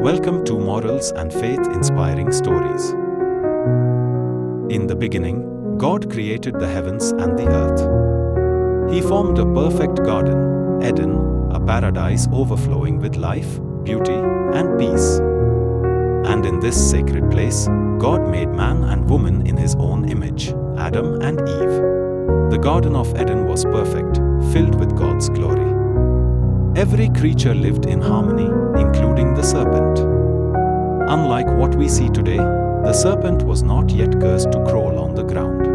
Welcome to Morals and Faith Inspiring Stories. In the beginning, God created the heavens and the earth. He formed a perfect garden, Eden, a paradise overflowing with life, beauty, and peace. And in this sacred place, God made man and woman in His own image, Adam and Eve. The Garden of Eden was perfect, filled with God's glory. Every creature lived in harmony, including the serpent. Unlike what we see today, the serpent was not yet cursed to crawl on the ground.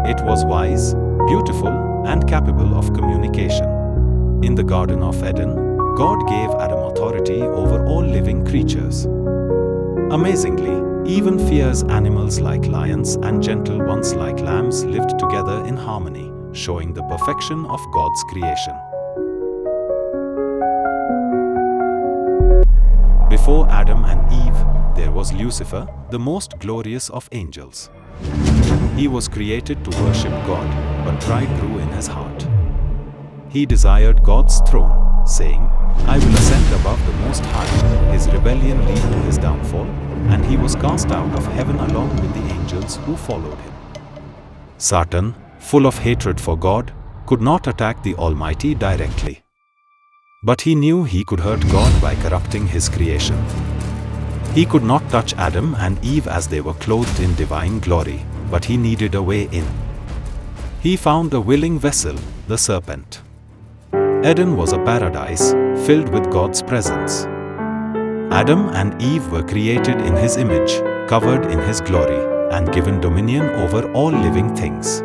It was wise, beautiful, and capable of communication. In the Garden of Eden, God gave Adam authority over all living creatures. Amazingly, even fierce animals like lions and gentle ones like lambs lived together in harmony, showing the perfection of God's creation. Before Adam and Eve, there was Lucifer, the most glorious of angels. He was created to worship God, but pride grew in his heart. He desired God's throne, saying, "I will ascend above the Most High." His rebellion led to his downfall, and he was cast out of heaven along with the angels who followed him. Satan, full of hatred for God, could not attack the Almighty directly. But he knew he could hurt God by corrupting His creation. He could not touch Adam and Eve as they were clothed in divine glory, but he needed a way in. He found a willing vessel, the serpent. Eden was a paradise filled with God's presence. Adam and Eve were created in His image, covered in His glory, and given dominion over all living things.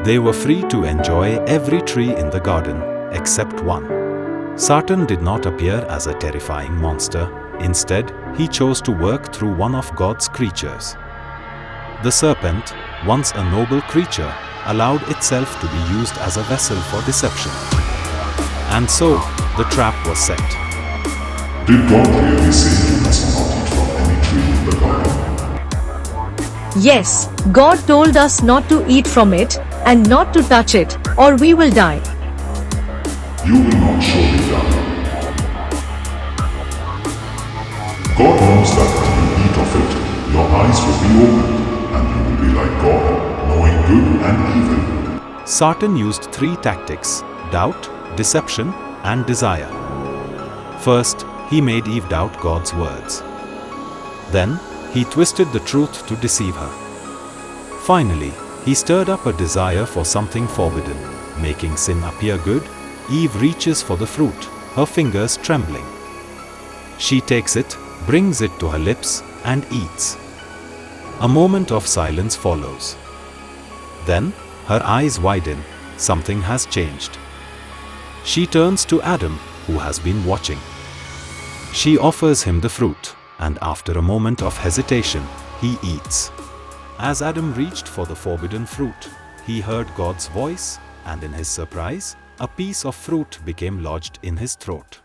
They were free to enjoy every tree in the garden, except one. Satan did not appear as a terrifying monster. Instead, he chose to work through one of God's creatures. The serpent, once a noble creature, allowed itself to be used as a vessel for deception. And so, the trap was set. Did God really say you must not eat from any tree in the garden? Yes, God told us not to eat from it and not to touch it, or we will die. You will not surely die. God knows that when you eat of it, your eyes will be opened, and you will be like God, knowing good and evil. Satan used three tactics: doubt, deception, and desire. First, he made Eve doubt God's words. Then, he twisted the truth to deceive her. Finally, he stirred up a desire for something forbidden, making sin appear good. Eve reaches for the fruit, her fingers trembling. She takes it, brings it to her lips, and eats. A moment of silence follows. Then, her eyes widen. Something has changed. She turns to Adam, who has been watching. She offers him the fruit, and after a moment of hesitation, he eats. As Adam reached for the forbidden fruit, he heard God's voice, and in his surprise, a piece of fruit became lodged in his throat.